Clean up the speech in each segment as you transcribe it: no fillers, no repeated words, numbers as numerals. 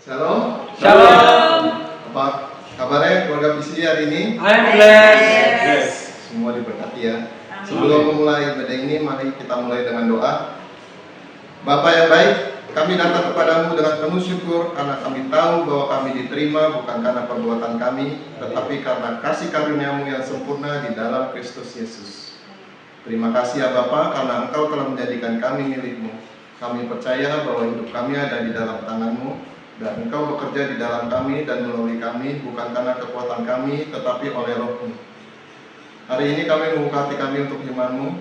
Shalom. Shalom. Apa kabarnya keluarga PCD hari ini? I'm blessed. Semua diberkati ya. Amin. Sebelum memulai ibadah ini, mari kita mulai dengan doa. Bapa yang baik, kami datang kepadamu dengan penuh syukur karena kami tahu bahwa kami diterima bukan karena perbuatan kami, tetapi karena kasih karunia-Mu yang sempurna di dalam Kristus Yesus. Terima kasih ya Bapa, karena Engkau telah menjadikan kami milik-Mu. Kami percaya bahwa hidup kami ada di dalam tangan-Mu, dan Engkau bekerja di dalam kami dan melalui kami, bukan karena kekuatan kami, tetapi oleh Roh-Mu. Hari ini kami membuka hati kami untuk iman-Mu.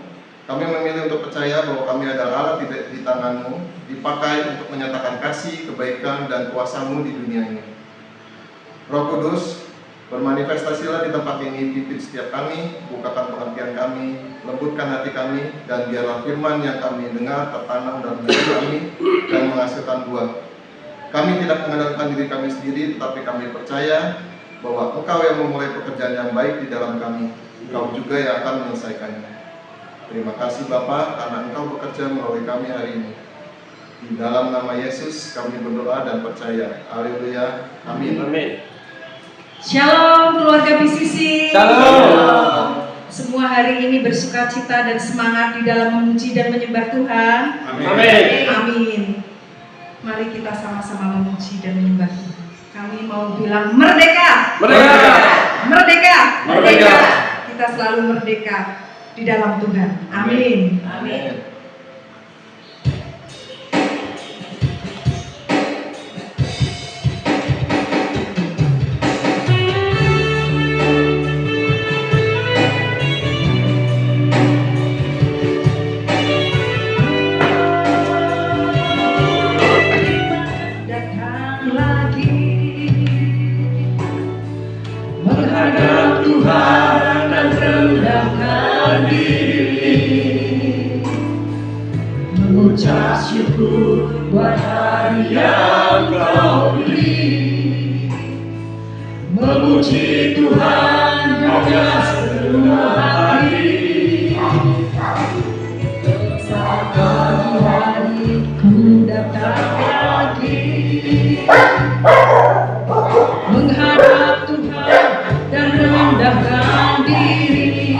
Kami memilih untuk percaya bahwa kami adalah alat di tangan-Mu, dipakai untuk menyatakan kasih, kebaikan, dan kuasa-Mu di dunia ini. Roh Kudus, bermanifestasilah di tempat ini, pimpin setiap kami, bukakan pengertian kami, lembutkan hati kami, dan biarlah firman yang kami dengar tertanam dalam diri kami dan menghasilkan buah. Kami tidak mengandalkan diri kami sendiri, tetapi kami percaya bahwa Engkau yang memulai pekerjaan yang baik di dalam kami. Engkau juga yang akan menyelesaikannya. Terima kasih Bapa, karena Engkau bekerja melalui kami hari ini. Di dalam nama Yesus kami berdoa dan percaya. Haleluya. Amin. Amin. Shalom keluarga PCC. Shalom. Semua hari ini bersukacita dan semangat di dalam memuji dan menyembah Tuhan. Amin. Amin. Mari kita sama-sama memuji dan menyembah Tuhan. Kami mau bilang merdeka. Merdeka. Merdeka. Merdeka. Kita selalu merdeka di dalam Tuhan. Amin. Amin. Datang lagi Menghadap Tuhan dan rendahkan diri, mengucap syukur buat hari yang Kau beri, memuji Tuhan dengan seluruh hati. Pagi hari ku datang lagi menghadap Tuhan dan rendahkan diri,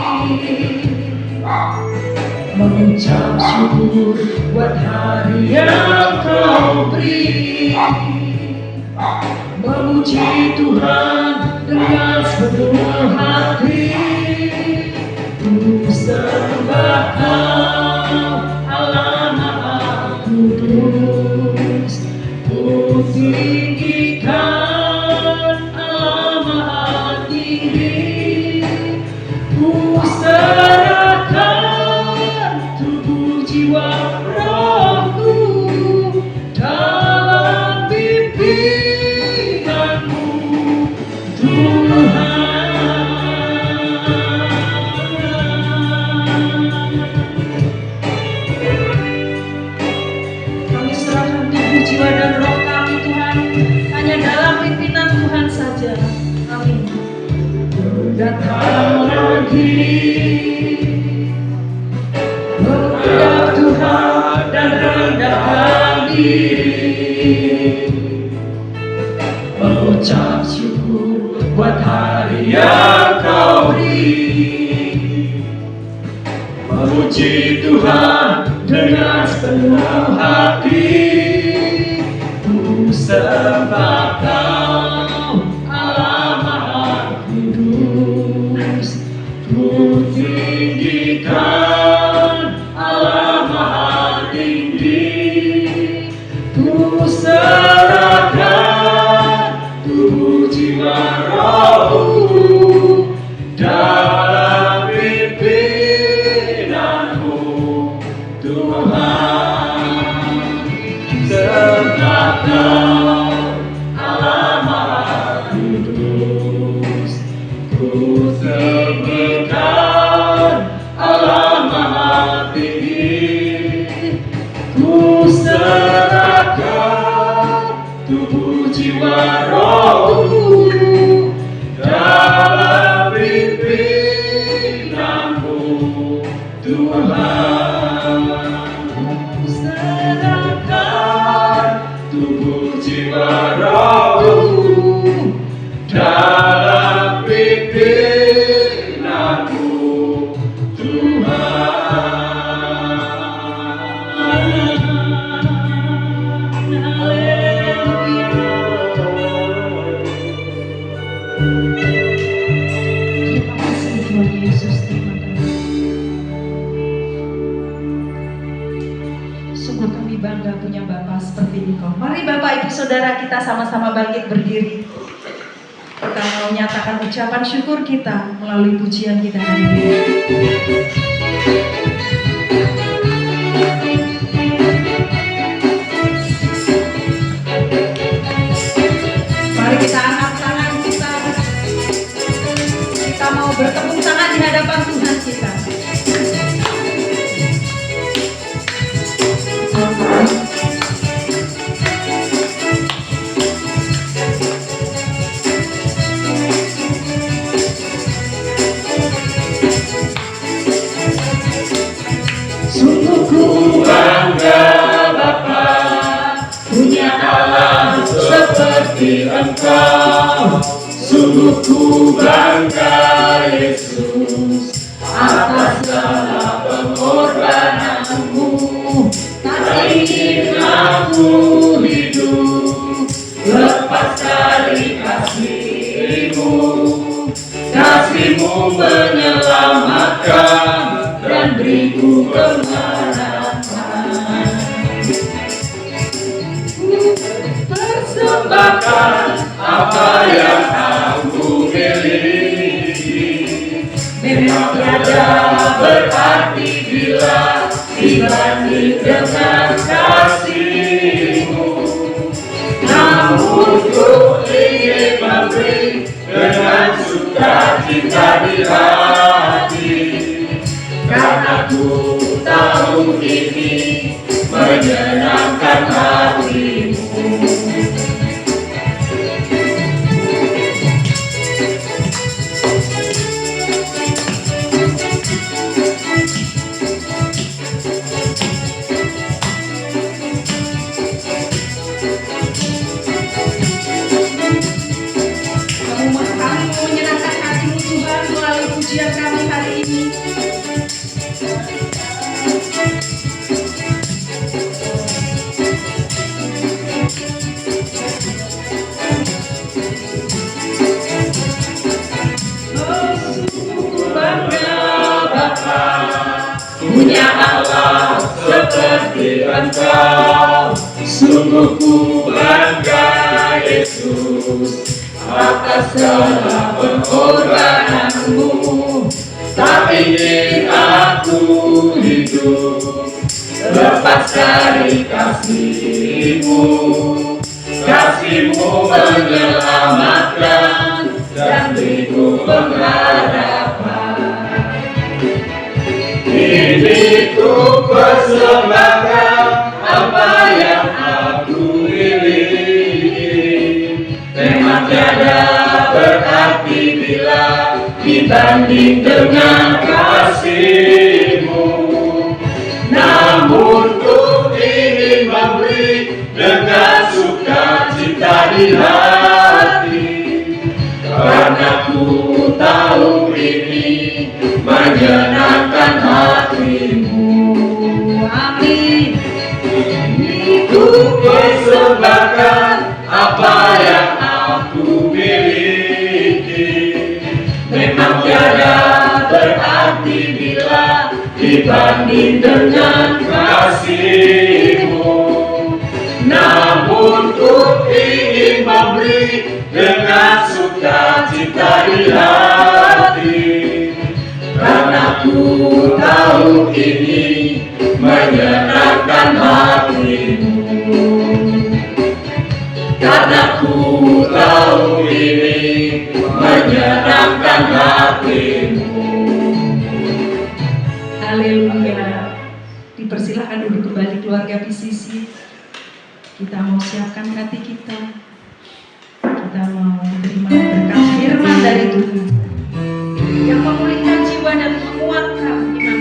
Mengucap syukur buat hari yang Kau beri, memuji Tuhan dengan sepenuh hati. Ku sembah Kau, Allah Maha Kudus. Ku tinggikan Allah Maha Tinggi. Ku serahkan tubuh jiwa rohku dalam pimpinanmu, Tuhan. kami serahkan tubuh, jiwa dan roh kami Tuhan, hanya dalam pimpinan Tuhan saja. Amin. Datang lagi menghadap Tuhan dan rendahkan diri, mengucap syukur buat hari yang Kau beri, memuji Tuhan dengan sepenuh hati. Ku sembah Kau, Allah Maha Kudus. Ku tinggikan Allah Maha Tinggi. Ku serahkan tubuh jiwa rohku dalam pimpinanmu, Tuhan. Sembah Kau, Allah Maha Kudus. Ku sembahkan Allah Maha Tinggi. Ku serahkan tubuh jiwa rohku dalam pimpinanmu, Tuhan. Ku serahkan tubuh jiwa rohku dalam pimpinanmu Tuhan. Terima kasih Tuhan Yesus, terima kasih. Sungguh kami bangga punya Bapa seperti Engkau. Mari Bapak Ibu Saudara kita sama-sama bangkit berdiri. Kita mau menyatakan ucapan syukur kita melalui pujian kita hari ini. Mari kita angkat tangan kita. Kita mau bertepuk tangan di hadapan Tuhan kita. Sungguh ku bangga Bapa punya Allah seperti Engkau. Sungguh ku bangga Yesus atas segala pengorbananmu. Tak ingin aku hidup lepas dari kasih-Mu. Kasih-Mu menyelamatkan dan beriku pengharapan. Persembahkan apa yang aku miliki. Memang tiada berarti bila dibanding dengan kasih-Mu. Namun ku ingin memberi dengan sukacita di hati. Karena ku tahu ini menyenangkan hati-Mu. Kami mau menyenangkan hati-Mu Tuhan melalui pujian kami hari ini. Punya Allah seperti Engkau. Sungguh ku bangga Yesus atas segala pengorbananmu. Tak ingin aku hidup lepas dari kasih-Mu. Kasih-Mu menyelamatkan dan beriku pengharapan. Ini ku persembahkan apa yang aku miliki. Memang tiada berarti bila dibanding dengan kasih-Mu. Namun ku ingin memberi dengan sukacita di hati. Karena ku tahu ini menyenangkan hati-Mu. Amin. Ini ku persembahkan apa yang aku miliki. Memang tiada berarti bila dibanding dengan kasih-Mu. Namun ku ingin memberi dengan sukacita di hati. Karena ku tahu ini menyenangkan hati-Mu. Karena ku tahu ini menyenangkan hati-Mu. Haleluya. Dipersilakan duduk kembali keluarga PCC. Kita mau siapkan hati kita. Kita mau menerima berkat firman dari Tuhan yang memulihkan jiwa dan menguatkan iman kita.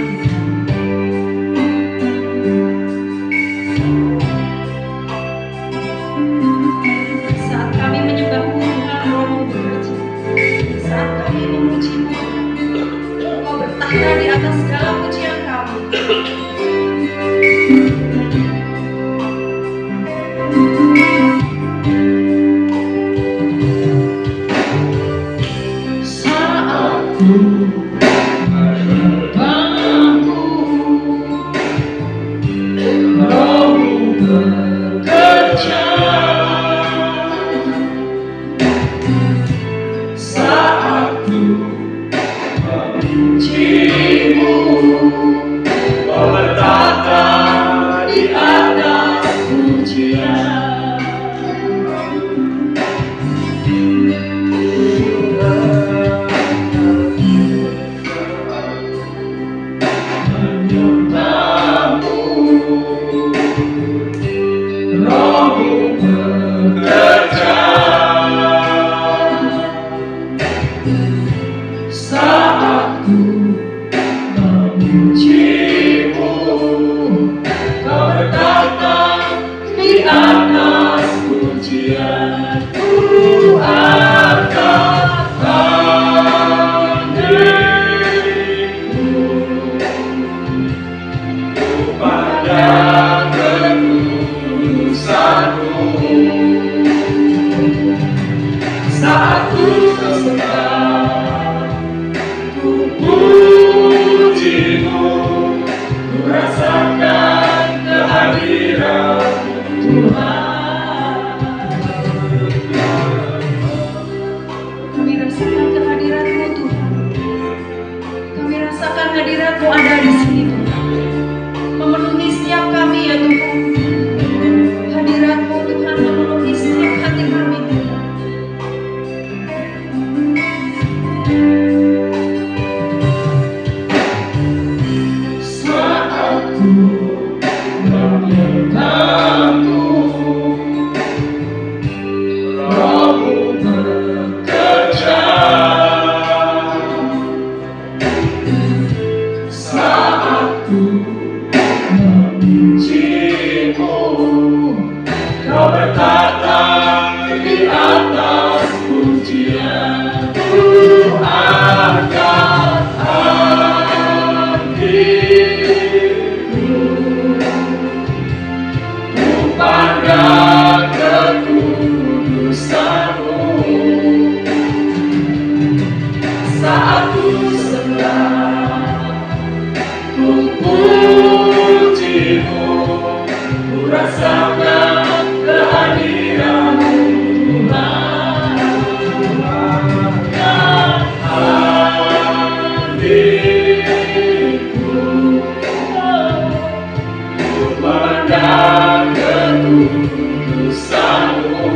dan ketulusanmu.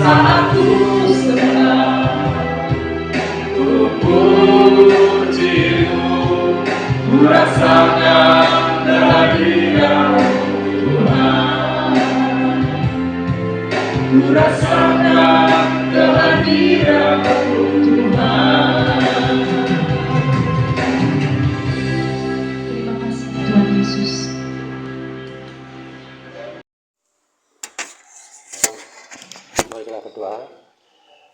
Saat ku sedang pujimu, ku rasakan kehadiran Tuhan. Ku rasakan kehadiran Tuhan. Terima kasih Tuhan Yesus. Mari kita berdoa.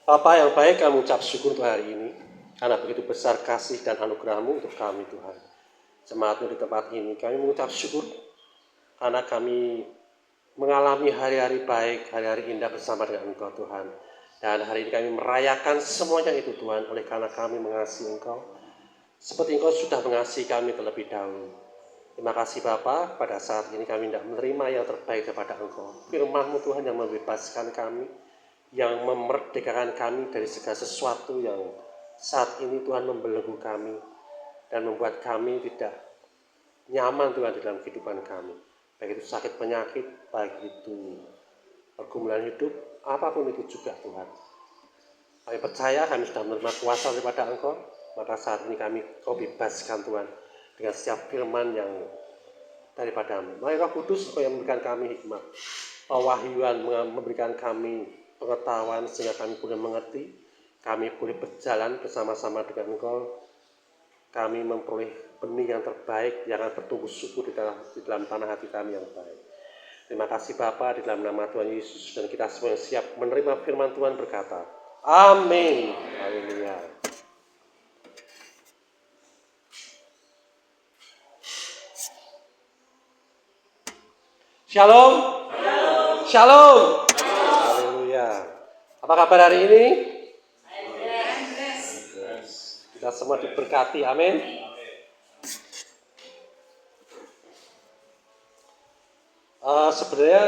Bapa yang baik, kami ucap syukur untuk hari ini, karena begitu besar kasih dan anugerah-Mu untuk kami Tuhan. Jemaat-Mu di tempat ini, kami mengucap syukur karena kami mengalami hari-hari baik, hari-hari indah bersama dengan Engkau Tuhan. Dan hari ini kami merayakan semuanya itu Tuhan, oleh karena kami mengasihi Engkau, seperti Engkau sudah mengasihi kami terlebih dahulu. Terima kasih Bapa, pada saat ini kami tidak menerima yang terbaik daripada Engkau. Firman-Mu Tuhan yang membebaskan kami, yang memerdekakan kami dari segala sesuatu yang saat ini Tuhan membelenggu kami dan membuat kami tidak nyaman Tuhan di dalam kehidupan kami. Baik itu sakit penyakit, baik itu pergumulan hidup, apapun itu juga Tuhan. Kami percaya kami sudah menerima kuasa daripada Engkau, maka saat ini Kau bebaskan Tuhan dengan setiap firman yang daripada-Mu. Mari Roh Kudus Engkau yang memberikan kami hikmat, pewahyuan, memberikan kami pengetahuan sehingga kami boleh mengerti, kami boleh berjalan bersama-sama dengan Engkau, kami memperoleh benih yang terbaik yang akan bertumbuh subur di dalam tanah hati kami yang baik. Terima kasih Bapa, di dalam nama Tuhan Yesus, dan kita semua yang siap menerima firman Tuhan berkata, amin. Haleluya. Shalom. Shalom. Haleluya. Apa kabar hari ini? Kita semua diberkati, amin. Sebenarnya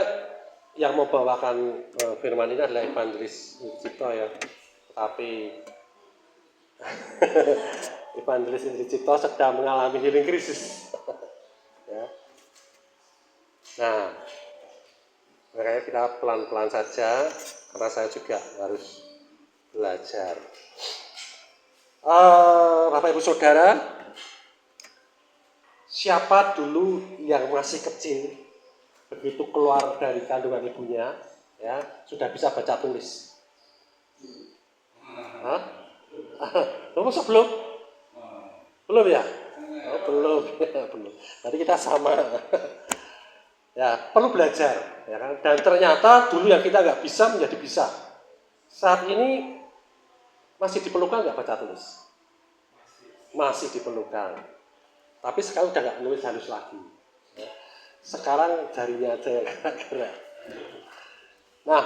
yang membawakan firman ini adalah Evangelis Cipto ya, tapi Evangelis Cipto sedang mengalami healing krisis. Ya. Nah, makanya kita pelan-pelan saja, karena saya juga harus belajar. Bapak Ibu Saudara, siapa dulu yang masih kecil, begitu keluar dari kandungan ibunya, ya sudah bisa baca tulis? Hah? Masa belum? Belum ya? Oh, belum. Belum. Berarti kita sama. Ya, perlu belajar, ya kan? Dan ternyata dulu yang kita nggak bisa menjadi bisa. Saat ini masih diperlukan nggak baca tulis? Masih diperlukan. Tapi sekarang udah nggak nulis halus lagi. Ya. Sekarang jarinya aja yang gerak. Nah,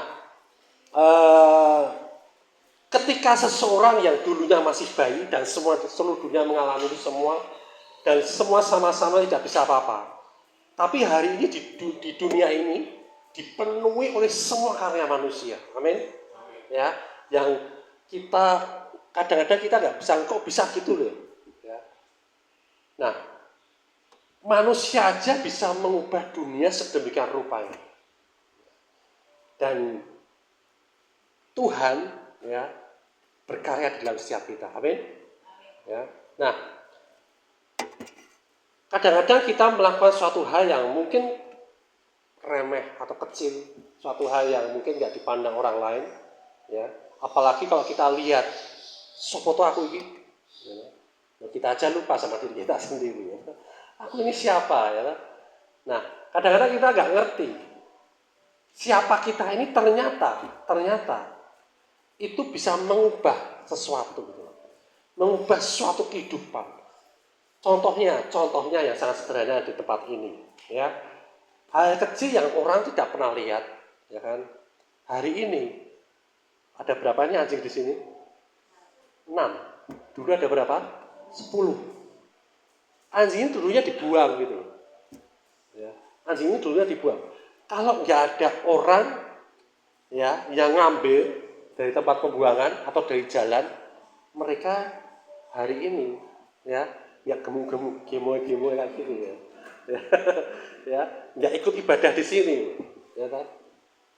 ketika seseorang yang dulunya masih bayi dan seluruh dunia mengalami itu semua, dan semua sama-sama tidak bisa apa-apa, tapi hari ini di dunia ini dipenuhi oleh semua karya manusia, amin. Ya, yang kita kadang-kadang kita nggak bisa, kok bisa gitu loh. Ya. Nah, manusia aja bisa mengubah dunia sedemikian rupanya, dan Tuhan ya berkarya di dalam setiap kita, amin. Ya. Nah, kadang-kadang kita melakukan suatu hal yang mungkin remeh atau kecil, suatu hal yang mungkin nggak dipandang orang lain, ya. Apalagi kalau kita lihat foto aku ini, ya. Kita aja lupa sama diri kita sendiri. Ya. Aku ini siapa, ya? Nah, kadang-kadang kita nggak ngerti siapa kita ini ternyata itu bisa mengubah sesuatu, gitu. Mengubah suatu kehidupan. Contohnya yang sangat sederhana di tempat ini, ya. Hal kecil yang orang tidak pernah lihat, ya kan. Hari ini ada berapa nih anjing di sini? 6. Dulu ada berapa? 10. Anjing ini dulunya dibuang gitu. Ya. Anjing ini dulunya dibuang. Kalau nggak ada orang ya yang ngambil dari tempat pembuangan atau dari jalan, mereka hari ini ya gemuk-gemuk, gemoy-gemoy kayak gitu ya. ya, nggak ikut ibadah di sini, ya kan?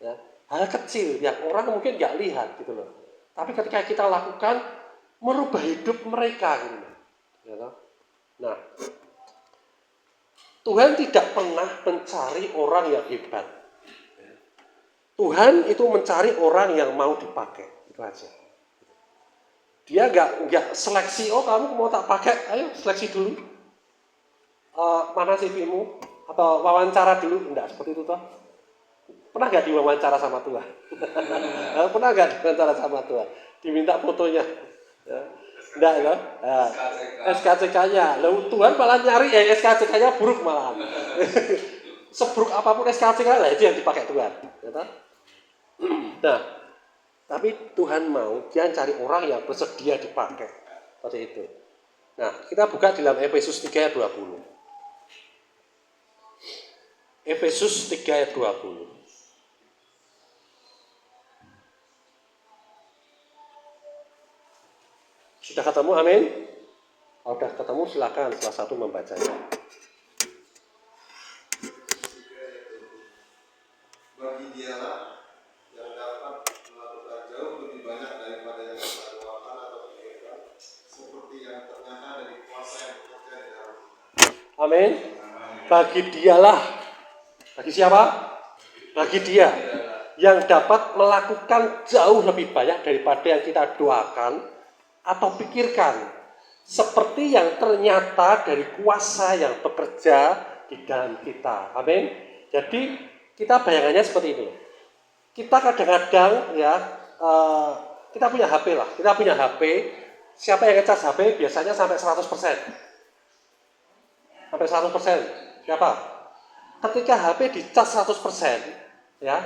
Ya, hal kecil yang orang mungkin nggak lihat gitu loh. Tapi ketika kita lakukan, merubah hidup mereka gitu. Ya kan? Nah, Tuhan tidak pernah mencari orang yang hebat. Tuhan itu mencari orang yang mau dipakai, itu aja. Dia nggak seleksi, oh kamu mau tak pakai, ayo seleksi dulu. Mana CV-mu? Atau wawancara dulu, enggak seperti itu toh. Pernah nggak diwawancara sama Tuhan? Pernah nggak diwawancara sama Tuhan? Diminta fotonya. Ya. Enggak ya? SKCK-nya. Lalu Tuhan malah nyari SKCK-nya buruk malahan. Seburuk apapun SKCK lah itu yang dipakai Tuhan. Ya, nah, tapi Tuhan mau dia cari orang yang bersedia dipakai. Seperti itu. Nah, kita buka di dalam Efesus 3 ayat 20. Efesus 3 ayat 20. Sudah ketemu, amin? Kalau sudah ketemu silakan salah satu membacanya. Bagi dialah yang dapat melakukan jauh lebih banyak daripada yang kita doakan atau pikirkan, seperti yang ternyata dari kuasa yang bekerja di dalam kita. Amin. Bagi dialah. Bagi siapa? Bagi dia yang dapat melakukan jauh lebih banyak daripada yang kita doakan atau pikirkan, seperti yang ternyata dari kuasa yang bekerja di dalam kita. Amin. Jadi kita bayangannya seperti ini. Kita kadang-kadang ya kita punya HP lah. Kita punya HP. Siapa yang ngecas HP biasanya sampai 100%. Sampai 100%. Siapa? Ketika HP dicas 100%, ya,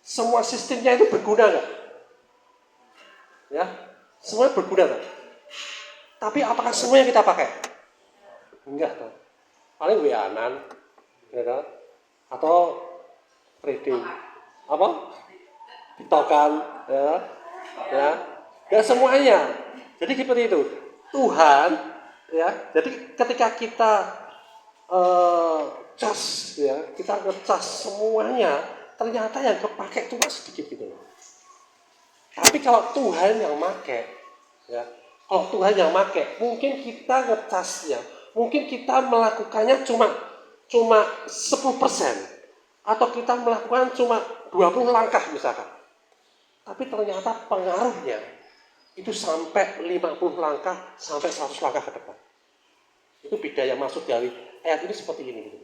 semua sistemnya itu berguna nggak? Ya, semuanya berguna nggak? Tapi apakah semuanya kita pakai? Enggak, toh. Paling WA-an, ya kan? Atau trading, apa? Tiktokan, ya, nggak semuanya. Jadi seperti itu. Tuhan, ya. Jadi ketika kita cas, ya, kita ngecas semuanya, ternyata yang kepake cuma sedikit gitu loh. Tapi kalau Tuhan yang make, ya, kalau Tuhan yang make, mungkin kita ngecasnya, mungkin kita melakukannya cuma 10%, atau kita melakukan cuma 20 langkah misalkan. Tapi ternyata pengaruhnya itu sampai 50 langkah, sampai 100 langkah ke depan. Itu beda yang masuk dari ayat ini seperti ini gitu.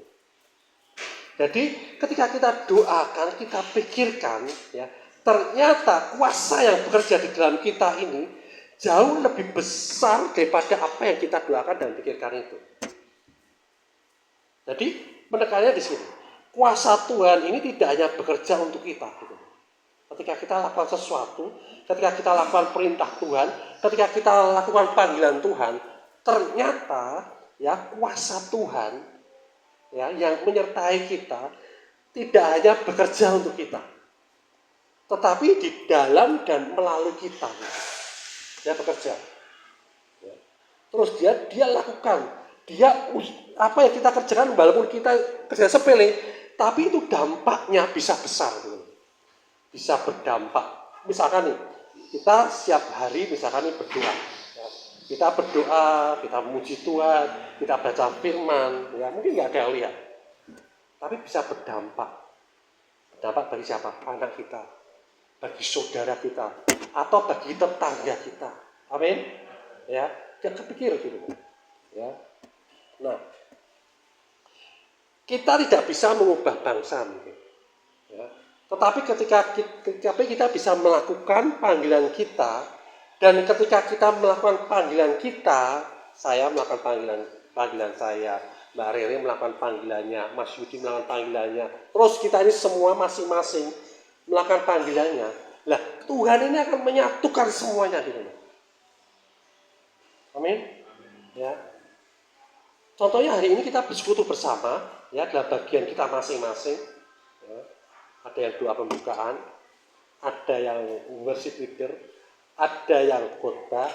Jadi ketika kita doakan, kita pikirkan, ya, ternyata kuasa yang bekerja di dalam kita ini jauh lebih besar daripada apa yang kita doakan dan pikirkan itu. Jadi menekannya di sini, kuasa Tuhan ini tidak hanya bekerja untuk kita. Gitu. Ketika kita lakukan sesuatu, ketika kita lakukan perintah Tuhan, ketika kita lakukan panggilan Tuhan, ternyata ya kuasa Tuhan, ya, yang menyertai kita tidak hanya bekerja untuk kita, tetapi di dalam dan melalui kita, dia bekerja. Ya. Terus dia lakukan, apa yang kita kerjakan walaupun kita kerja sepele, tapi itu dampaknya bisa besar, gitu. Bisa berdampak. Misalkan nih, kita setiap hari misalkan nih berdoa. Ya. Kita berdoa, kita memuji Tuhan, kita baca firman, ya mungkin nggak ada yang lihat, tapi bisa berdampak. Berdampak bagi siapa? Anak kita, bagi saudara kita, atau bagi tetangga kita. Amin. Ya, dia kepikir gitu. Ya. Nah, kita tidak bisa mengubah bangsa mungkin. Ya. Tetapi ketika kita bisa melakukan panggilan kita. Dan ketika kita melakukan panggilan kita, saya melakukan panggilan saya, Mbak Rere melakukan panggilannya, Mas Yudi melakukan panggilannya, terus kita ini semua masing-masing melakukan panggilannya. Lah, Tuhan ini akan menyatukan semuanya gitu. Amin. Ya. Contohnya hari ini kita bersekutu bersama, ya, dalam bagian kita masing-masing. Ya. Ada yang doa pembukaan, ada yang worship leader, ada yang khotbah,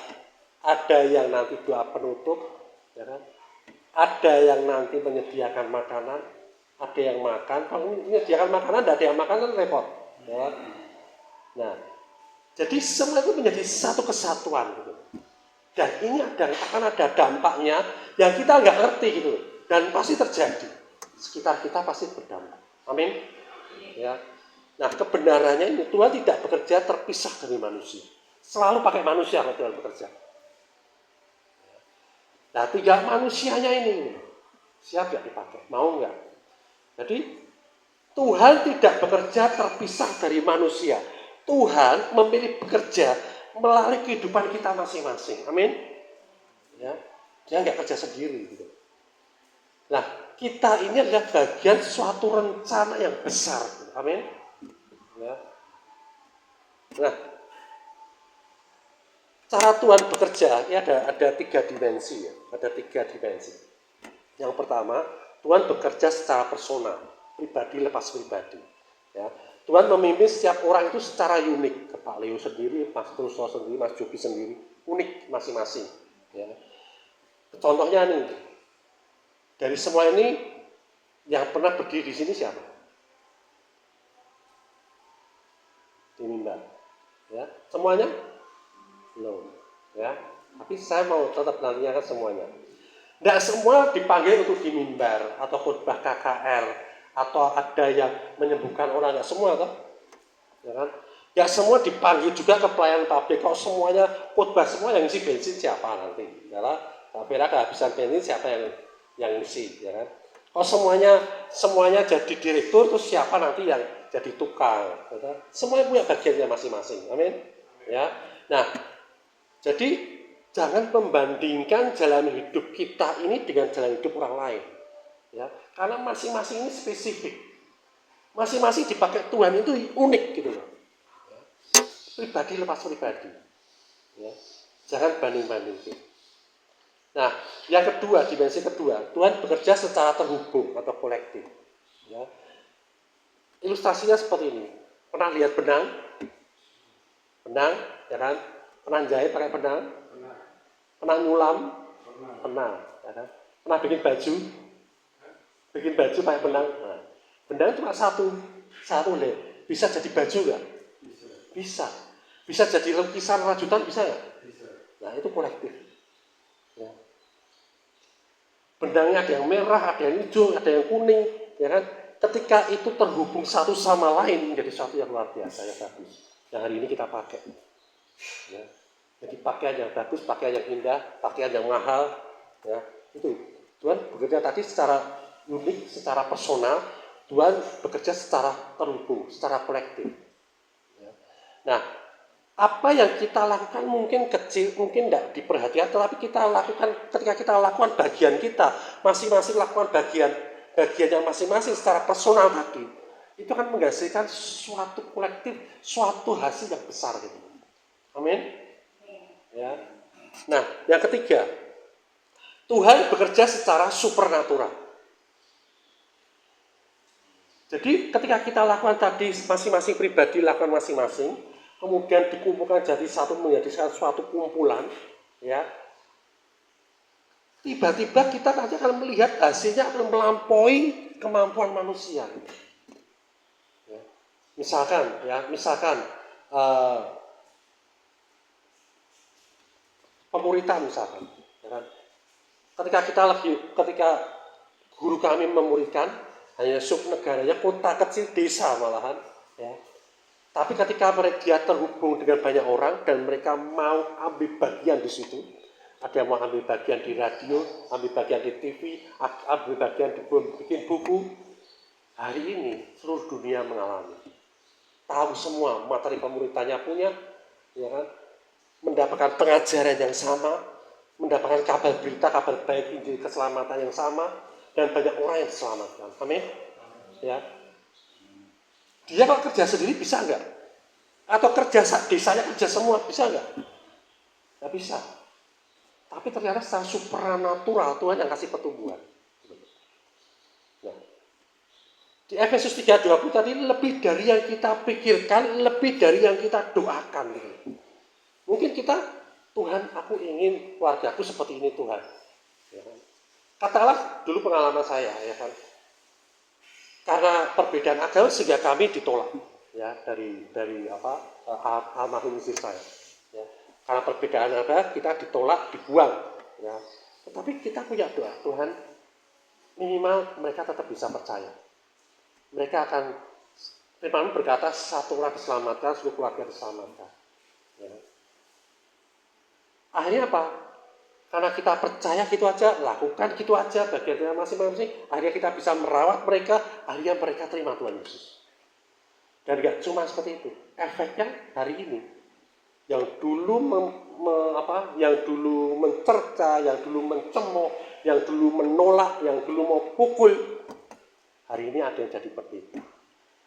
ada yang nanti doa penutup, ya kan? Ada yang nanti menyediakan makanan, ada yang makan. Kalau menyediakan makanan, tidak ada yang makan kan repot. Ya. Nah, jadi semua itu menjadi satu kesatuan gitu. Dan ini akan ada dampaknya yang kita nggak ngerti gitu. Dan pasti terjadi. Sekitar kita pasti berdampak. Amin. Ya. Nah, kebenarannya ini Tuhan tidak bekerja terpisah dari manusia. Selalu pakai manusia kalau Tuhan bekerja. Nah, tiga manusianya ini siap nggak dipakai? Mau nggak? Jadi Tuhan tidak bekerja terpisah dari manusia. Tuhan memilih bekerja melalui kehidupan kita masing-masing. Amin. Ya, dia nggak kerja sendiri. Gitu. Nah, kita ini adalah bagian suatu rencana yang besar. Amin. Ya. Nah, cara Tuhan bekerja ini ada tiga dimensi ya. Ada tiga dimensi. Yang pertama, Tuhan bekerja secara personal, pribadi lepas pribadi. Ya. Tuhan memimpin setiap orang itu secara unik. Ke Pak Leo sendiri, Mas Truso sendiri, Mas Jogi sendiri, unik masing-masing. Ya. Contohnya nih, dari semua ini yang pernah berdiri di sini siapa? Di mimbar. Ya, semuanya? Belum. Ya, tapi saya mau tetap nanyakan semuanya. Tidak semua dipanggil untuk di mimbar atau khotbah KKR. Atau ada yang menyembuhkan orang, nggak semua toh, ya kan? Nggak semua dipanggil juga ke pelayanan pabrik. Kalau semuanya khotbah semua yang isi bensin siapa nanti? Karena kira kehabisan bensin siapa yang isi, ya kan? Kalau semuanya jadi direktur, terus siapa nanti yang jadi tukang? Ya kan? Semuanya punya bagiannya masing-masing. Amin. Ya. Nah, jadi jangan membandingkan jalan hidup kita ini dengan jalan hidup orang lain. Ya, karena masing-masing ini spesifik, masing-masing dipakai Tuhan itu unik gitu loh. Ya, pribadi lepas pribadi, ya, jangan banding-bandingin. Nah, yang kedua, dimensi kedua, Tuhan bekerja secara terhubung atau kolektif. Ya. Ilustrasinya seperti ini. Pernah lihat benang, ya kan? Pernah jahit pakai benang, pernah nyulam, pernah, ya kan? Pernah bikin baju pakai benang. Nah, benang cuma satu deh. Bisa jadi baju nggak? Bisa jadi lukisan rajutan bisa nggak? Nah, itu kolektif. Ya. Benangnya ada yang merah, ada yang hijau, ada yang kuning, ya kan? Ketika itu terhubung satu sama lain menjadi sesuatu yang luar biasa, yang bagus. Yang hari ini kita pakai. Ya. Jadi pakaian yang bagus, pakaian yang indah, pakaian yang mahal, ya itu Tuhan bekerja tadi secara unik, secara personal. Tuhan bekerja secara terhubung, secara kolektif. Ya. Nah, apa yang kita lakukan mungkin kecil, mungkin tidak diperhatikan, tetapi kita lakukan ketika kita lakukan bagian kita, masing-masing lakukan bagiannya masing-masing secara personal tadi, itu akan menghasilkan suatu kolektif, suatu hasil yang besar gitu. Amin. Ya. Nah, yang ketiga, Tuhan bekerja secara supernatural. Jadi ketika kita lakukan tadi masing-masing pribadi lakukan masing-masing, kemudian dikumpulkan jadi satu menjadi suatu kumpulan, ya. Tiba-tiba kita nanti akan melihat hasilnya akan melampaui kemampuan manusia. Ya. Misalkan pemuritan misalkan. Ya kan? Ketika guru kami memuridkan, hanya subnegaranya kota kecil desa malahan, ya. Tapi ketika dia terhubung dengan banyak orang dan mereka mau ambil bagian di situ, ada yang mau ambil bagian di radio, ambil bagian di TV, ambil bagian di bikin buku. Hari ini seluruh dunia mengalami. Tahu semua materi pemuritannya punya, ya kan? Mendapatkan pengajaran yang sama, mendapatkan kabar berita, kabar baik, Injil keselamatan yang sama. Dan banyak orang yang diselamatkan. Amin. Ya. Dia kalau kerja sendiri bisa enggak? Atau kerja desanya kerja semua bisa enggak? Enggak bisa. Tapi ternyata secara supernatural Tuhan yang kasih pertumbuhan. Nah, di Efesus 3:20 tadi lebih dari yang kita pikirkan, lebih dari yang kita doakan. Gitu. Mungkin kita, Tuhan, aku ingin keluargaku seperti ini Tuhan. Ya. Katakanlah dulu pengalaman saya, ya kan. Karena perbedaan agama sehingga kami ditolak, ya, dari almarhum istri saya. Ya. Karena perbedaan agama kita ditolak, dibuang. Ya. Tetapi kita punya doa, Tuhan, minimal mereka tetap bisa percaya. Mereka akan, firman berkata, satu orang diselamatkan, seluruh keluarga diselamatkan. Ya. Akhirnya apa? Karena kita percaya gitu aja, lakukan gitu aja bagiannya masing-masing, akhirnya kita bisa merawat mereka, akhirnya mereka terima Tuhan Yesus. Dan gak cuma seperti itu, efeknya hari ini, yang dulu yang dulu mencerca, yang dulu mencemooh, yang dulu menolak, yang dulu mau pukul, hari ini ada yang jadi pendeta.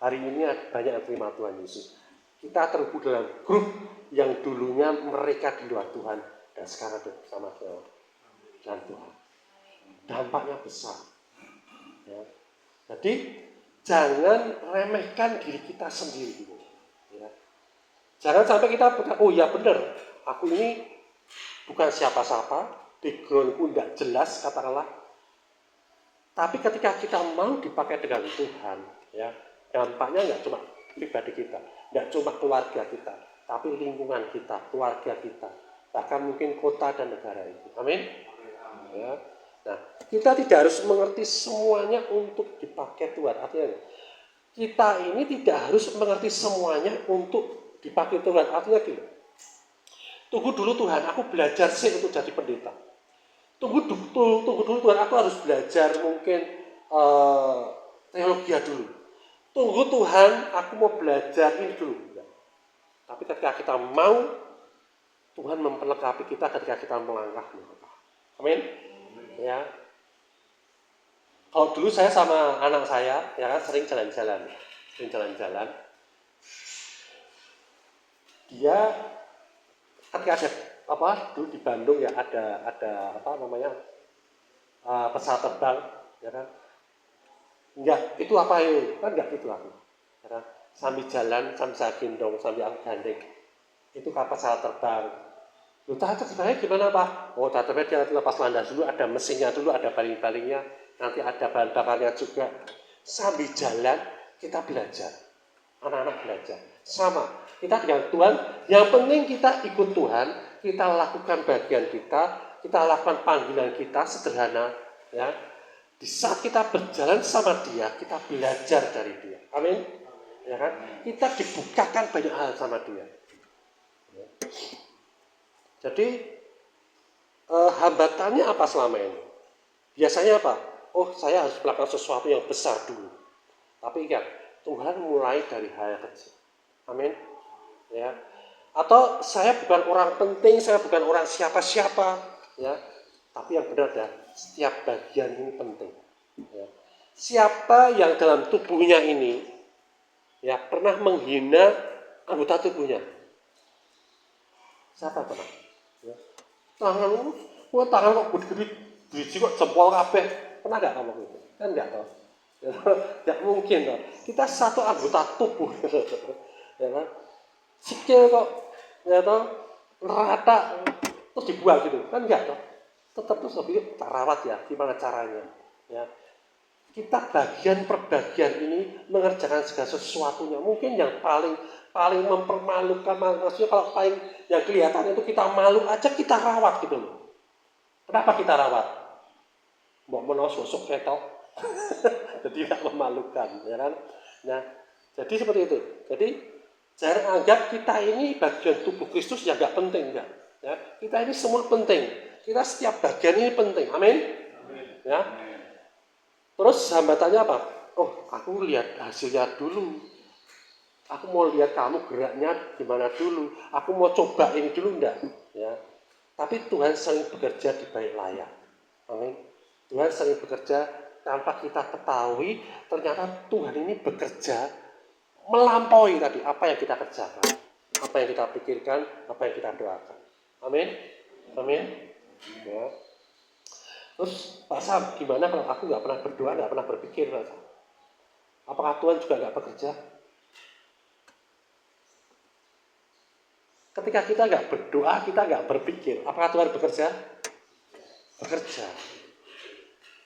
Hari ini banyak yang terima Tuhan Yesus. Kita terhubung dalam grup yang dulunya mereka di luar Tuhan, dan sekarang bersama dengan Tuhan. Dampaknya besar. Ya. Jadi jangan remehkan diri kita sendiri. Ya. Jangan sampai kita berkata, oh ya benar, aku ini bukan siapa-siapa, backgroundku tidak jelas katakanlah. Tapi ketika kita mau dipakai dengan Tuhan, ya, dampaknya nggak cuma pribadi kita, nggak cuma keluarga kita, tapi lingkungan kita, keluarga kita, bahkan mungkin kota dan negara itu. Amin. Ya. Nah, kita tidak harus mengerti semuanya untuk dipakai Tuhan. Artinya, kita ini tidak harus mengerti semuanya untuk dipakai Tuhan. Artinya gini, tunggu dulu Tuhan, aku belajar sih untuk jadi pendeta. Tunggu dulu Tuhan, aku harus belajar mungkin teologi dulu. Tunggu Tuhan, aku mau belajar ini dulu. Tapi ketika kita mau, Tuhan memperlengkapi kita ketika kita melangkah. Amin. Ya. Kalau dulu saya sama anak saya, ya kan, sering jalan-jalan. Dia ketika ada dulu di Bandung ya ada pesawat terbang, ya kan. Enggak, itu apa ya? Kan enggak gitu aku. Ya kan? Sambil jalan, sambil saya gendong, sambil aku gandeng. Itu kapal pesawat terbang. Loh, terbangnya gimana Pak? Oh, terbangnya dia lepas landas dulu, ada mesinnya dulu, ada baling-balingnya, nanti ada bahan bakarnya juga. Sambil jalan, kita belajar. Anak-anak belajar. Sama, kita dengan Tuhan, yang penting kita ikut Tuhan, kita lakukan bagian kita lakukan panggilan kita sederhana, ya. Di saat kita berjalan sama dia, kita belajar dari dia. Amin. Ya kan? Kita dibukakan banyak hal sama dia. Ya. Jadi hambatannya apa selama ini? Biasanya apa? Oh, saya harus melakukan sesuatu yang besar dulu. Tapi ingat, Tuhan mulai dari hal yang kecil. Amin. Ya. Atau saya bukan orang penting, saya bukan orang siapa-siapa, ya. Tapi yang benar adalah setiap bagian ini penting. Ya. Siapa yang dalam tubuhnya ini, ya, pernah menghina anggota tubuhnya? Siapa pernah? Ya. Tangan kok gede-gede, biji kok jempol kabeh. Pernah nggak kamu gitu? Kan nggak tahu. Ya, nggak mungkin toh. Kita satu anggota tubuh, ya kan? Sikil kok, ya toh, rata terus dibuang gitu, kan nggak toh? Tetap terus lebih kita rawat ya, gimana caranya? Ya, kita bagian per bagian ini mengerjakan segala sesuatunya. Mungkin yang paling mempermalukan, maksudnya kalau paling yang kelihatan itu kita malu aja kita rawat gitu loh. Kenapa kita rawat? Mau sosok ketok, jadi tidak memalukan, ya kan? Nah, jadi seperti itu. Jadi jangan anggap kita ini bagian tubuh Kristus yang nggak penting, enggak. Ya, kita ini semua penting. Kita setiap bagian ini penting. Amin. Ya. Terus hambatannya apa? Oh, aku lihat hasilnya dulu. Aku mau lihat kamu geraknya gimana dulu. Aku mau coba ini dulu enggak. Ya. Tapi Tuhan sering bekerja di balik layar. Amin. Tuhan sering bekerja tanpa kita ketahui. Ternyata Tuhan ini bekerja melampaui tadi apa yang kita kerjakan, apa yang kita pikirkan, apa yang kita doakan. Amin. Amin. Ya. Terus Pak Sam, gimana kalau aku nggak pernah berdoa, nggak pernah berpikir, Pak Sam? Apakah Tuhan juga nggak bekerja? Ketika kita nggak berdoa, kita nggak berpikir, apakah Tuhan bekerja? Bekerja.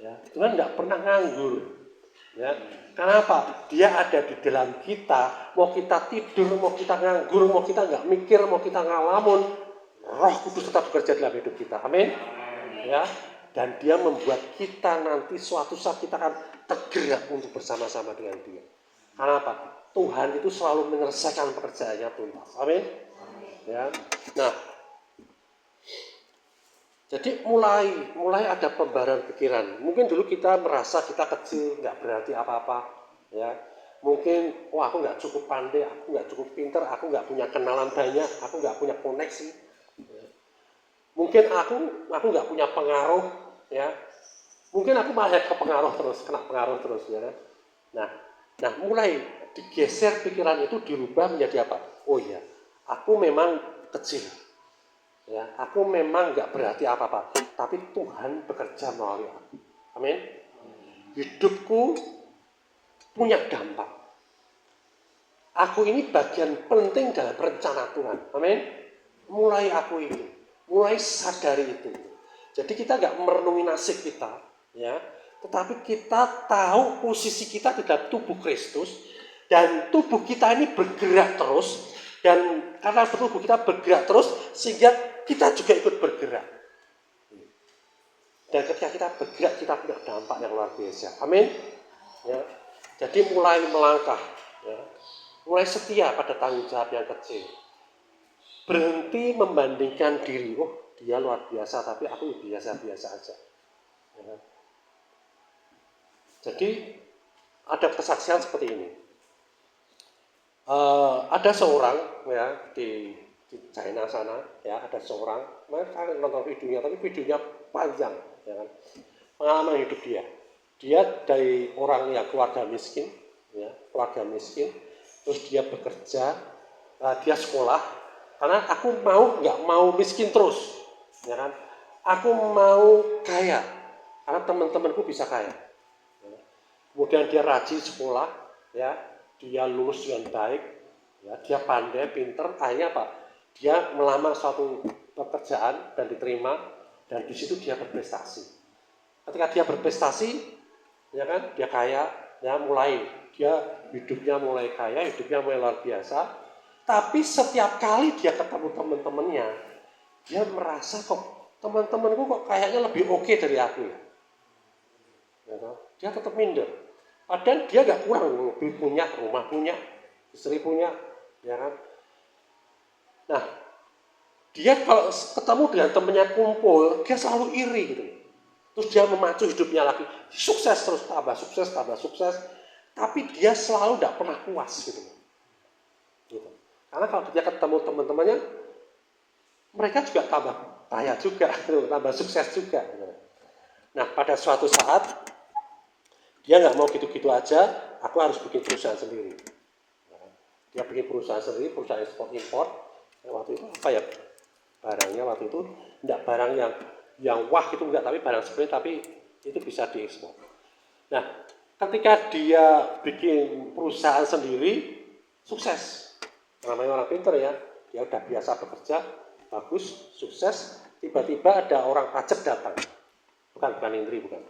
Ya, Tuhan tidak pernah nganggur. Ya, karena apa? Dia ada di dalam kita. Mau kita tidur, mau kita nganggur, mau kita nggak mikir, mau kita ngalamun, Roh Kudus tetap bekerja dalam hidup kita. Amin. Ya, dan Dia membuat kita nanti suatu saat kita akan tergerak untuk bersama-sama dengan Dia. Karena apa? Tuhan itu selalu menyelesaikan pekerjaannya tuntas. Amin. Ya. Nah, jadi mulai ada pembaharan pikiran. Mungkin dulu kita merasa kita kecil, nggak berarti apa-apa, ya. Mungkin, aku nggak cukup pandai, aku nggak cukup pinter, aku nggak punya kenalan banyak, aku nggak punya koneksi. Ya. Mungkin aku nggak punya pengaruh, ya. Mungkin aku malah kena pengaruh terus, ya. Nah, mulai digeser pikiran itu dirubah menjadi apa? Oh iya, aku memang kecil. Ya, aku memang nggak berarti apa-apa, tapi Tuhan bekerja melalui aku. Amin. Hidupku punya dampak. Aku ini bagian penting dalam rencana Tuhan. Amin. Mulai aku ini, mulai sadari itu. Jadi kita nggak merenungi nasib kita, ya, tetapi kita tahu posisi kita di dalam tubuh Kristus dan tubuh kita ini bergerak terus. Dan karena tubuh kita bergerak terus, sehingga kita juga ikut bergerak. Dan ketika kita bergerak, kita punya dampak yang luar biasa. Amin. Ya. Jadi mulai melangkah, ya. Mulai setia pada tanggung jawab yang kecil. Berhenti membandingkan diri. Oh, dia luar biasa, tapi aku biasa-biasa aja. Ya. Jadi ada kesaksian seperti ini. Ada seorang, ya, di China sana, ya, ada seorang, mereka nonton videonya, tapi videonya panjang, ya kan? Pengalaman hidup dia dari orang yang keluarga miskin, ya, terus dia bekerja, dia sekolah, karena aku nggak mau miskin terus, ya kan? Aku mau kaya, karena teman-temanku bisa kaya. Ya. Kemudian dia rajin sekolah, ya. Dia lulus dengan baik, ya, dia pandai, pinter, akhirnya apa? Dia melamar suatu pekerjaan dan diterima, dan di situ dia berprestasi. Ketika dia berprestasi, ya kan, dia kaya, ya, dia hidupnya mulai kaya, hidupnya mulai luar biasa. Tapi setiap kali dia ketemu teman-temannya, dia merasa kok teman-temanku kok kayaknya lebih oke dari aku, ya. Dia tetap minder. Padahal dia nggak kurang, mobil punya, rumah punya, istri punya, ya kan. Nah, dia kalau ketemu dengan temannya kumpul, dia selalu iri gitu. Terus dia memacu hidupnya lagi, sukses terus, tambah sukses. Tapi dia selalu tidak pernah puas gitu. Karena kalau dia ketemu teman-temannya, mereka juga tambah kaya juga, gitu, tambah sukses juga. Gitu. Nah, pada suatu saat dia nggak mau gitu-gitu aja, aku harus bikin perusahaan sendiri. Dia bikin perusahaan sendiri, perusahaan ekspor-impor. Waktu itu apa ya? Barangnya waktu itu enggak barang yang wah itu enggak, tapi barang seperti, tapi itu bisa diekspor. Nah, ketika dia bikin perusahaan sendiri, sukses. Namanya orang pintar, ya. Dia udah biasa bekerja, bagus, sukses. Tiba-tiba ada orang pajak datang. Bukan Indri, bukan.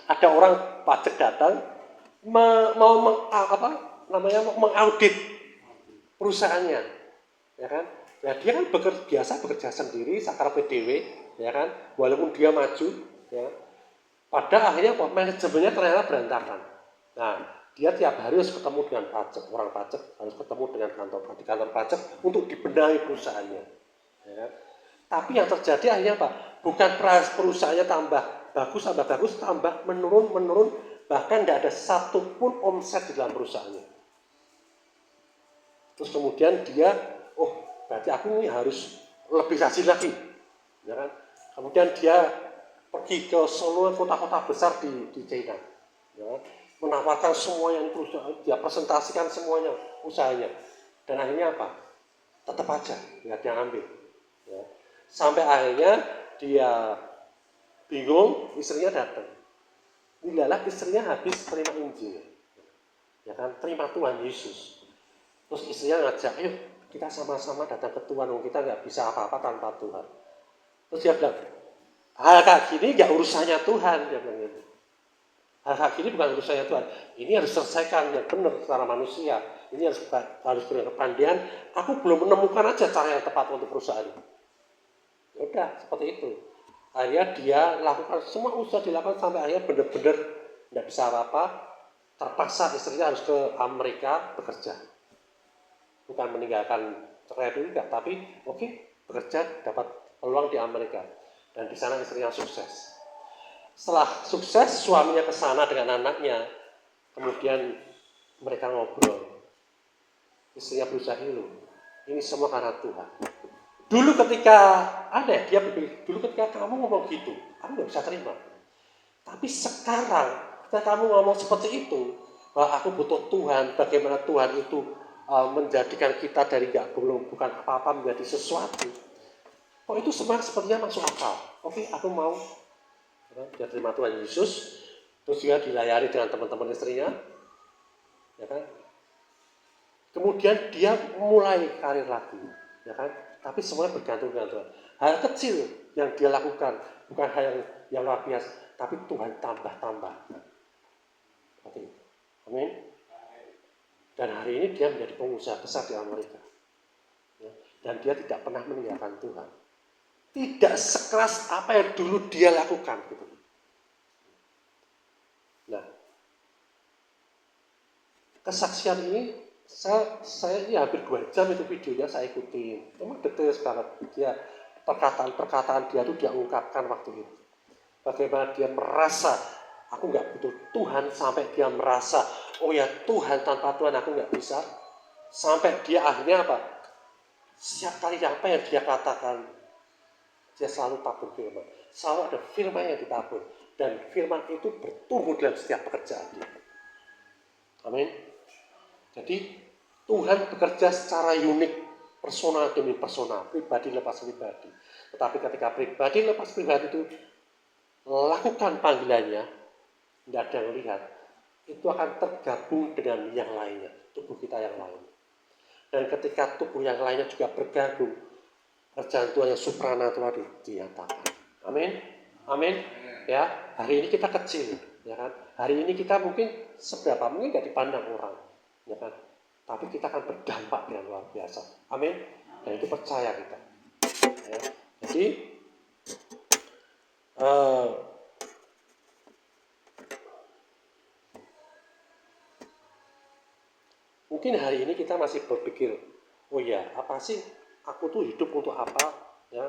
Ada orang pajak datang mau mengaudit perusahaannya, ya kan? Nah, dia kan biasa bekerja sendiri, sakar PDW, ya kan? Walaupun dia maju, ya. Pada akhirnya manajemennya ternyata berantakan. Nah, dia tiap hari harus ketemu dengan orang pajak, harus ketemu dengan kantor pajak untuk dibenahi perusahaannya, ya kan? Tapi yang terjadi akhirnya apa? Bukan perusahaannya tambah bagus, tambah menurun, bahkan tidak ada satupun omset di dalam perusahaannya. Terus kemudian dia, berarti aku ini harus lebih rajin lagi, ya kan? Kemudian dia pergi ke seluruh kota-kota besar di China, ya, menawarkan semuanya perusahaan, dia presentasikan semuanya usahanya, dan akhirnya apa? Tetap aja nggak dia ambil, ya. Sampai akhirnya dia bingung, istrinya datang. Inilah istrinya habis terima Injil, ya kan, terima Tuhan Yesus. Terus istrinya ngajak, ayo kita sama-sama datang ke Tuhan, kita nggak bisa apa-apa tanpa Tuhan. Terus dia bilang, Hal kayak gini nggak urusannya Tuhan, dia bilang gitu. Hal kayak gini bukan urusannya Tuhan. Ini harus selesaikan yang benar secara manusia. Ini harus punya kepandian. Aku belum menemukan aja cara yang tepat untuk perusahaan. Ya udah, seperti itu. Akhirnya dia lakukan semua usaha dilakukan sampai akhirnya benar-benar tidak bisa apa-apa. Terpaksa istrinya harus ke Amerika bekerja. Bukan meninggalkan cerai dulu enggak, tapi bekerja dapat peluang di Amerika. Dan di sana istrinya sukses. Setelah sukses, suaminya ke sana dengan anaknya. Kemudian mereka ngobrol. Istrinya berusaha dulu. Ini semua karena Tuhan. Dulu ketika dia berpikir, dulu ketika kamu ngomong gitu, aku nggak bisa terima. Tapi sekarang, ketika kamu ngomong seperti itu, bahwa aku butuh Tuhan, bagaimana Tuhan itu menjadikan kita dari bukan apa-apa menjadi sesuatu. Itu semua sepertinya masuk akal. Aku mau. Dia terima Tuhan Yesus, terus juga dilayari dengan teman-teman istrinya, ya kan? Kemudian dia mulai karir lagi, ya kan? Tapi semuanya bergantung dengan Tuhan. Hal kecil yang dia lakukan, bukan hal yang luar biasa, tapi Tuhan tambah-tambah. Amin. Dan hari ini dia menjadi pengusaha besar di Amerika. Ya. Dan dia tidak pernah meninggalkan Tuhan. Tidak sekeras apa yang dulu dia lakukan. Gitu. Nah, kesaksian ini saya ini hampir 2 jam itu videonya saya ikutin. Memang detail banget. Dia perkataan-perkataan dia itu dia ungkapkan waktu itu. Bagaimana dia merasa aku nggak butuh Tuhan, sampai dia merasa oh ya Tuhan, tanpa Tuhan aku nggak bisa. Sampai dia akhirnya apa? Setiap kali apa yang dia katakan, dia selalu tabur firman. Selalu ada firman yang ditabur. Dan firman itu bertumbuh dalam setiap pekerjaan dia. Amin. Jadi Tuhan bekerja secara unik, personal demi personal, pribadi lepas pribadi. Tetapi ketika pribadi lepas pribadi itu lakukan panggilannya, tidak ada yang lihat, itu akan tergabung dengan yang lainnya, tubuh kita yang lain. Dan ketika tubuh yang lainnya juga bergabung, kerjaan Tuhan yang supranatural dinyatakan. Amin. Amin. Ya, hari ini kita kecil, ya kan? Hari ini kita mungkin seberapa, mungkin nggak dipandang orang, ya kan? Tapi kita akan berdampak dengan luar biasa. Amin. Dan itu percaya kita. Ya. Jadi mungkin hari ini kita masih berpikir, oh ya, apa sih aku tuh hidup untuk apa? Ya,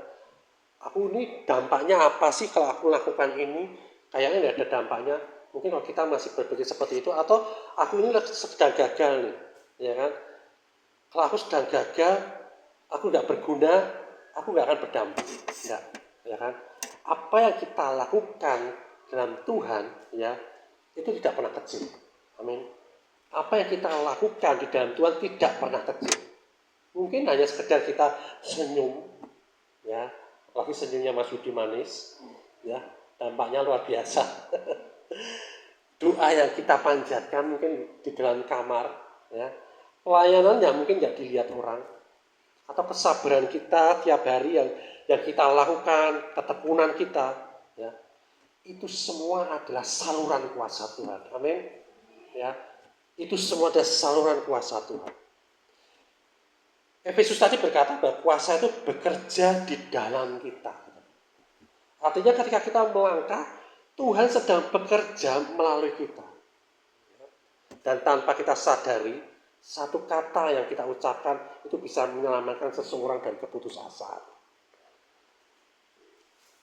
aku ini dampaknya apa sih kalau aku lakukan ini? Kayaknya nggak ada dampaknya. Mungkin kalau kita masih berpikir seperti itu, atau aku ini sedang gagal nih, ya kan? Kalau aku sedang gagal, aku nggak berguna, aku nggak akan berdampak, nggak, ya kan? Apa yang kita lakukan dalam Tuhan, ya, itu tidak pernah kecil. Amin. Apa yang kita lakukan di dalam Tuhan tidak pernah kecil. Mungkin hanya sekedar kita senyum, ya, apalagi senyumnya Mas Yudi manis, ya, dampaknya luar biasa. Doa yang kita panjatkan mungkin di dalam kamar, ya, pelayanan yang mungkin nggak dilihat orang, atau kesabaran kita tiap hari yang kita lakukan, ketekunan kita, ya, itu semua adalah saluran kuasa Tuhan. Amin. Ya, itu semua adalah saluran kuasa Tuhan. Efesus tadi berkata bahwa kuasa itu bekerja di dalam kita. Artinya ketika kita melangkah, Tuhan sedang bekerja melalui kita. Dan tanpa kita sadari, satu kata yang kita ucapkan itu bisa menyelamatkan seseorang dari keputusasaan.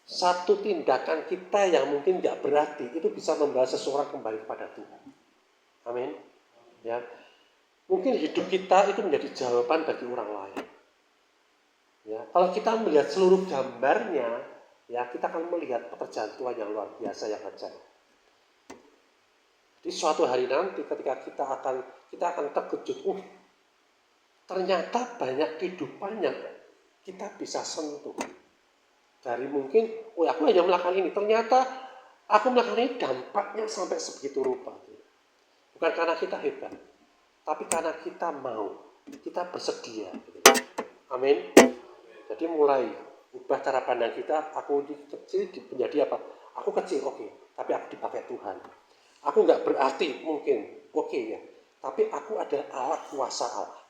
Satu tindakan kita yang mungkin tidak berarti itu bisa membawa seseorang kembali kepada Tuhan. Amin. Ya. Mungkin hidup kita itu menjadi jawaban bagi orang lain. Ya, kalau kita melihat seluruh gambarnya, ya, kita akan melihat pekerjaan Tuhan yang luar biasa yang ajaib. Di suatu hari nanti ketika kita akan terkejut, ternyata banyak kehidupan yang kita bisa sentuh. Dari mungkin, aku hanya melakukan ini, ternyata aku melakukan ini dampaknya sampai sebegitu rupa. Bukan karena kita hebat, tapi karena kita mau, kita bersedia. Amin. Jadi mulai ubah cara pandang kita. Aku kecil menjadi apa? Aku kecil, oke, tapi aku dipakai Tuhan. Aku nggak berarti mungkin, oke ya, tapi aku adalah alat kuasa Allah.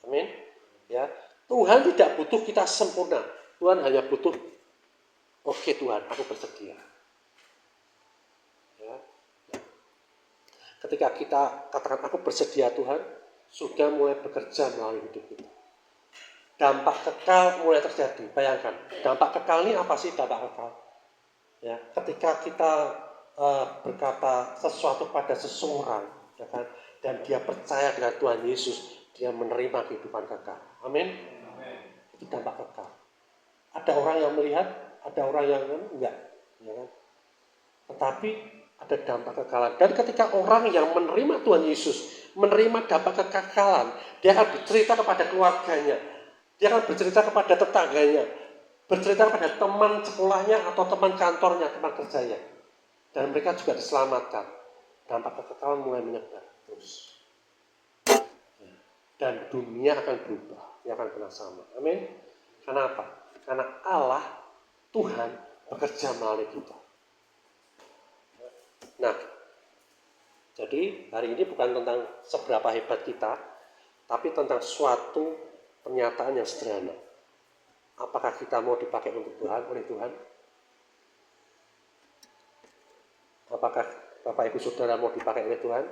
Amin. Ya, Tuhan tidak butuh kita sempurna. Tuhan hanya butuh, oke Tuhan, aku bersedia. Ya. Ketika kita katakan aku bersedia Tuhan, sudah mulai bekerja melalui hidup kita. Dampak kekal mulai terjadi. Bayangkan, dampak kekal ini apa sih dampak kekal? Ya, ketika kita berkata sesuatu pada seseorang, ya kan, dan dia percaya dengan Tuhan Yesus, dia menerima kehidupan kekal. Amin. Itu dampak kekal. Ada orang yang melihat, ada orang yang enggak, ya kan? Tetapi ada dampak kekekalan. Dan ketika orang yang menerima Tuhan Yesus, menerima dampak kekekalan, dia akan bercerita kepada keluarganya, dia akan bercerita kepada tetangganya, bercerita kepada teman sekolahnya atau teman kantornya, teman kerjanya. Dan mereka juga diselamatkan. Dampak kekekalan mulai menyebar terus. Dan dunia akan berubah, dia akan pernah sama. Amin. Kenapa? Karena Allah, Tuhan, bekerja melalui kita. Nah, jadi hari ini bukan tentang seberapa hebat kita, tapi tentang suatu pernyataan yang sederhana. Apakah kita mau dipakai untuk Tuhan, oleh Tuhan? Apakah Bapak Ibu Saudara mau dipakai oleh Tuhan?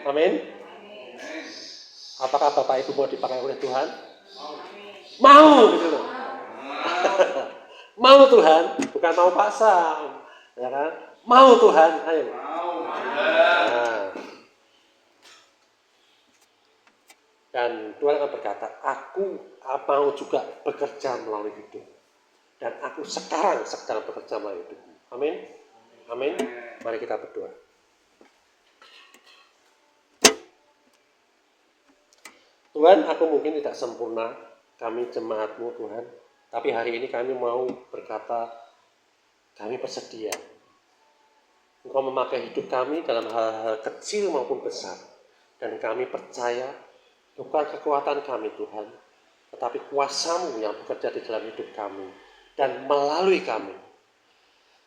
Amin. Apakah Bapak Ibu mau dipakai oleh Tuhan? Mau, gitu loh. Mau Tuhan, bukan mau pasang, ya kan? Mau Tuhan, ayo. Nah. Dan Tuhan akan berkata, aku mau juga bekerja melalui hidup. Dan aku sekarang sedang bekerja melalui hidup. Amin. Amin. Mari kita berdoa. Tuhan, aku mungkin tidak sempurna, kami jemaat-Mu Tuhan, tapi hari ini kami mau berkata, kami bersedia. Engkau memakai hidup kami dalam hal-hal kecil maupun besar, dan kami percaya bukan kekuatan kami Tuhan, tetapi kuasa-Mu yang bekerja di dalam hidup kami dan melalui kami.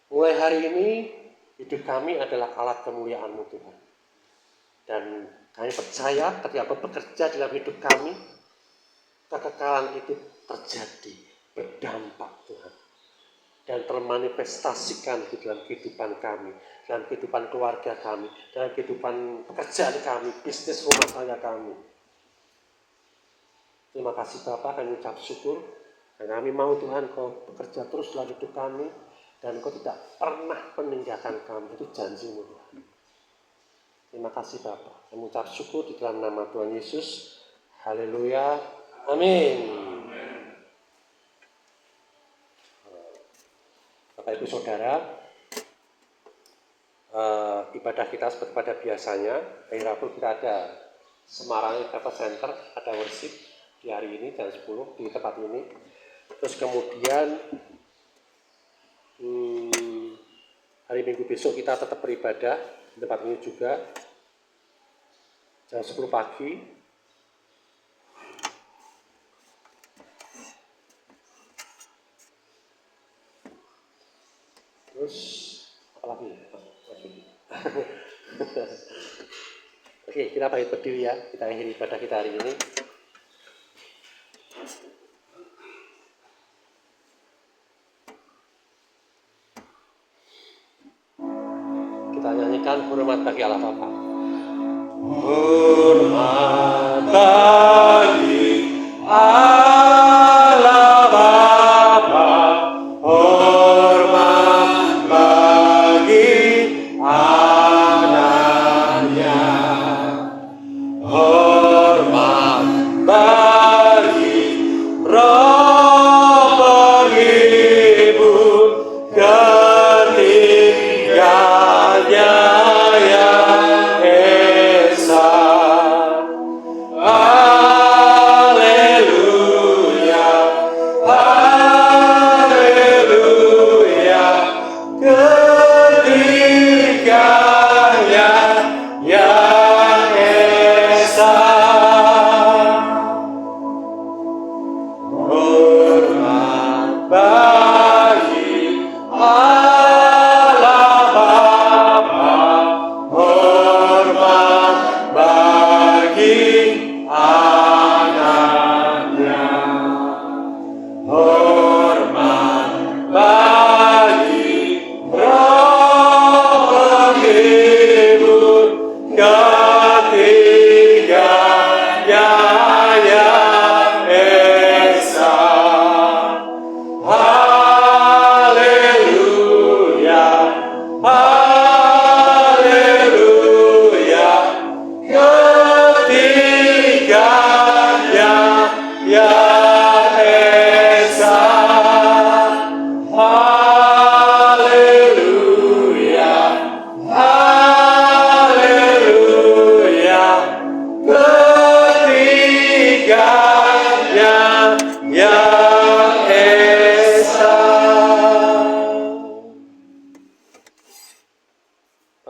Mulai hari ini hidup kami adalah alat kemuliaan-Mu Tuhan. Dan kami percaya ketika Kau bekerja dalam hidup kami, kekekalan itu terjadi, berdampak Tuhan. Dan termanifestasikan di dalam kehidupan kami, dalam kehidupan keluarga kami, dalam kehidupan pekerjaan kami, bisnis rumah tangga kami. Terima kasih Bapak, kami ucap syukur. Dan kami mau Tuhan Kau bekerja terus dalam hidup kami, dan Kau tidak pernah meninggalkan kami. Itu janji-Mu Tuhan. Terima kasih Bapak. Kami ucap syukur di dalam nama Tuhan Yesus. Haleluya. Amin. Bapak Ibu Saudara, ibadah kita seperti pada biasanya. Hari Rabu kita ada Semarang Ibadah Center, ada worship di hari ini jam 10 di tempat ini. Terus kemudian hari Minggu besok kita tetap beribadah di tempat ini juga jam 10 pagi. Terus apa lagi? Oke, kita bangkit berdiri ya. Kita akhiri ibadah kita hari ini. Kita nyanyikan hormat bagi Allah Bapa. Hormat bagi Allah Bapa, hormat bagi anaknya, hormat bagi Roh penghibur ketinggalnya yang esa.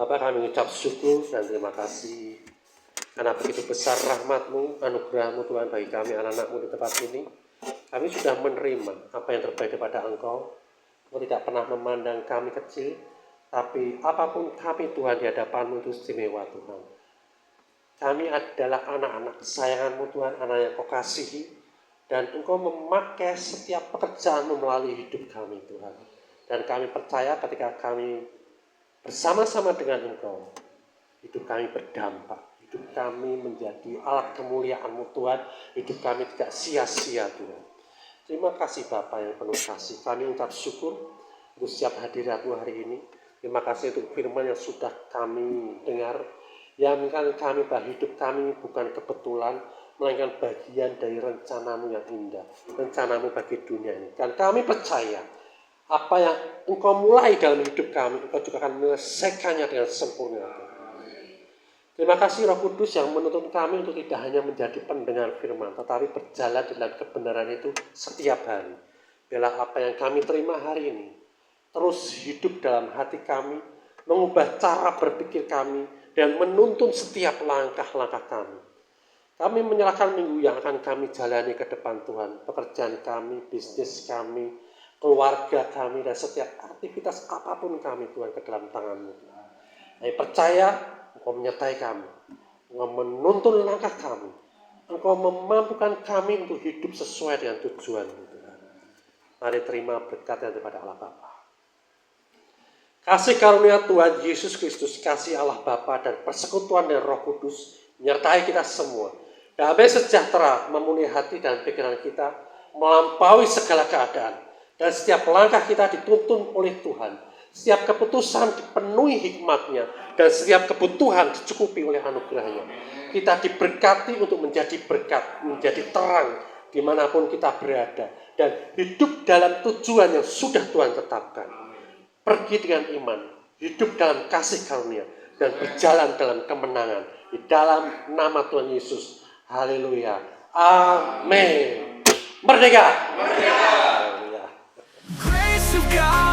Bapa, kami mengucap syukur dan terima kasih karena begitu besar rahmat-Mu, anugerah-Mu Tuhan bagi kami anak-anak-Mu di tempat ini. Kami sudah menerima apa yang terbaik daripada Engkau. Engkau tidak pernah memandang kami kecil, tapi apapun kami Tuhan di hadapan-Mu itu istimewa Tuhan. Kami adalah anak-anak kesayangan-Mu Tuhan, anak yang Kau kasihi, dan Engkau memakai setiap pekerjaan melalui hidup kami Tuhan. Dan kami percaya ketika kami bersama-sama dengan Engkau, hidup kami berdampak, hidup kami menjadi alat kemuliaan-Mu Tuhan, hidup kami tidak sia-sia Tuhan. Terima kasih Bapa yang penuh kasih, kami ucap syukur untuk setiap hadirat-Mu hari ini. Terima kasih untuk firman yang sudah kami dengar, yang kami bahwa hidup kami bukan kebetulan, melainkan bagian dari rencana-Mu yang indah, rencana-Mu bagi dunia ini. Dan kami percaya, apa yang Engkau mulai dalam hidup kami, Engkau juga akan menyelesaikannya dengan sempurna. Terima kasih Roh Kudus yang menuntun kami untuk tidak hanya menjadi pendengar firman, tetapi berjalan dalam kebenaran itu setiap hari. Biarlah apa yang kami terima hari ini terus hidup dalam hati kami, mengubah cara berpikir kami, dan menuntun setiap langkah-langkah kami. Kami menyerahkan minggu yang akan kami jalani ke depan Tuhan, pekerjaan kami, bisnis kami, keluarga kami, dan setiap aktivitas apapun kami Tuhan ke dalam tangan-Mu. Kami percaya Engkau menyertai kami, Engkau menuntun langkah kami, Engkau memampukan kami untuk hidup sesuai dengan tujuan-Mu Tuhan. Mari terima berkat yang daripada Allah Bapa. Kasih karunia Tuhan Yesus Kristus, kasih Allah Bapa dan persekutuan dan Roh Kudus menyertai kita semua. Damai sejahtera memenuhi hati dan pikiran kita, melampaui segala keadaan. Dan setiap langkah kita dituntun oleh Tuhan. Setiap keputusan dipenuhi hikmat-Nya, dan setiap kebutuhan dicukupi oleh anugerah-Nya. Kita diberkati untuk menjadi berkat, menjadi terang dimanapun kita berada. Dan hidup dalam tujuan yang sudah Tuhan tetapkan. Pergi dengan iman, hidup dalam kasih karunia, dan berjalan dalam kemenangan. Di dalam nama Tuhan Yesus. Haleluya. Amin. Merdeka. Grace of God.